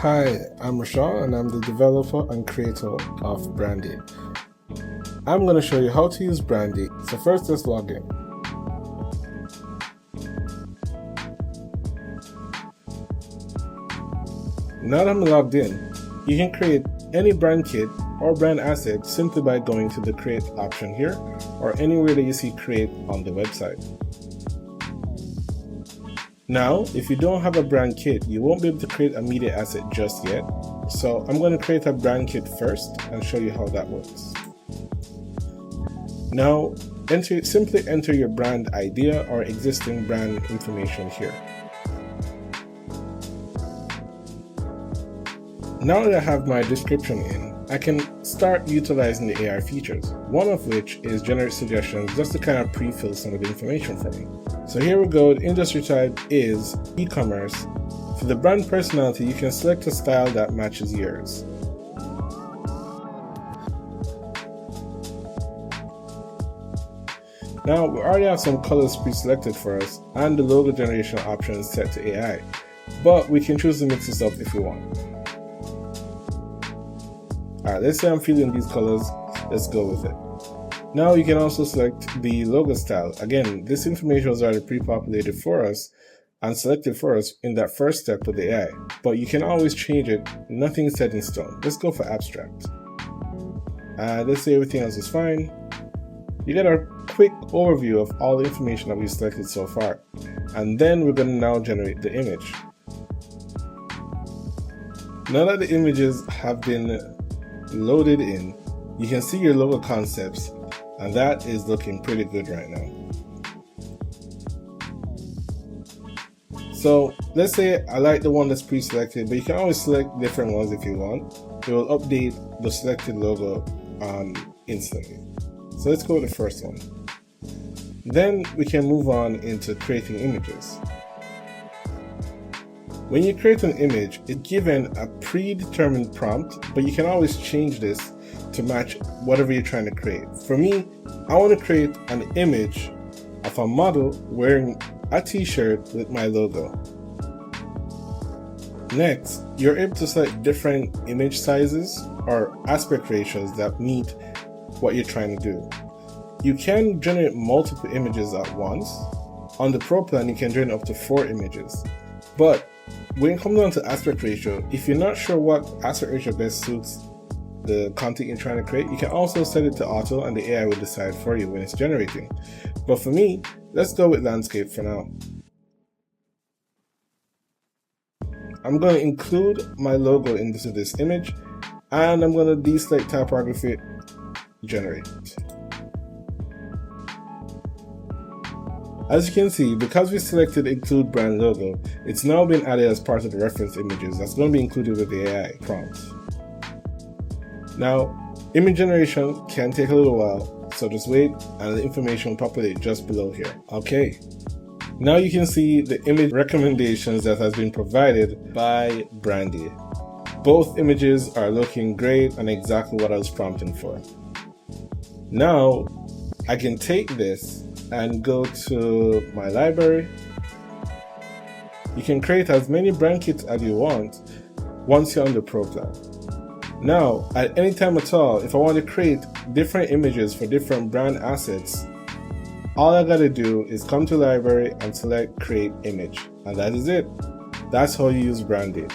Hi, I'm Rashad and I'm the developer and creator of Brandii. I'm going to show you how to use Brandii. So first, let's log in. Now that I'm logged in, you can create any brand kit or brand asset simply by going to the create option here or anywhere that you see create on the website. Now, if you don't have a brand kit, you won't be able to create a media asset just yet. So I'm going to create a brand kit first and show you how that works. Now, simply enter your brand idea or existing brand information here. Now that I have my description in, I can start utilizing the AI features, one of which is generate suggestions just to kind of pre-fill some of the information for me. So here we go, the industry type is e-commerce. For the brand personality, you can select a style that matches yours. Now, we already have some colors pre-selected for us and the logo generation option is set to AI, but we can choose to mix this up if we want. Alright, let's say I'm feeling these colors, let's go with it. Now you can also select the logo style. Again, this information was already pre-populated for us and selected for us in that first step with the AI, but you can always change it, nothing is set in stone. Let's go for abstract. Let's say everything else is fine. You get a quick overview of all the information that we've selected so far. And then we're going to now generate the image. Now that the images have been loaded in, you can see your logo concepts, and that is looking pretty good right now. So let's say I like the one that's pre-selected, but you can always select different ones if you want. It will update the selected logo instantly. So let's go with the first one. Then we can move on into creating images. When you create an image, it's given a predetermined prompt, but you can always change this to match whatever you're trying to create. For me, I want to create an image of a model wearing a t-shirt with my logo. Next, you're able to select different image sizes or aspect ratios that meet what you're trying to do. You can generate multiple images at once. On the Pro plan, you can generate up to 4 images. But when it comes down to aspect ratio, if you're not sure what aspect ratio best suits the content you're trying to create, you can also set it to auto and the AI will decide for you when it's generating. But for me, let's go with landscape for now. I'm going to include my logo into this image and I'm going to deselect typography, generate. As you can see, because we selected include brand logo, it's now been added as part of the reference images that's going to be included with the AI prompt. Now, image generation can take a little while, so just wait and the information will populate just below here. Okay, now you can see the image recommendations that has been provided by Brandii. Both images are looking great and exactly what I was prompting for. Now, I can take this and go to my library. You can create as many brand kits as you want once you're on the Pro plan. Now, at any time at all, if I want to create different images for different brand assets, all I gotta do is come to library and select create image. And that is it. That's how you use Brandii.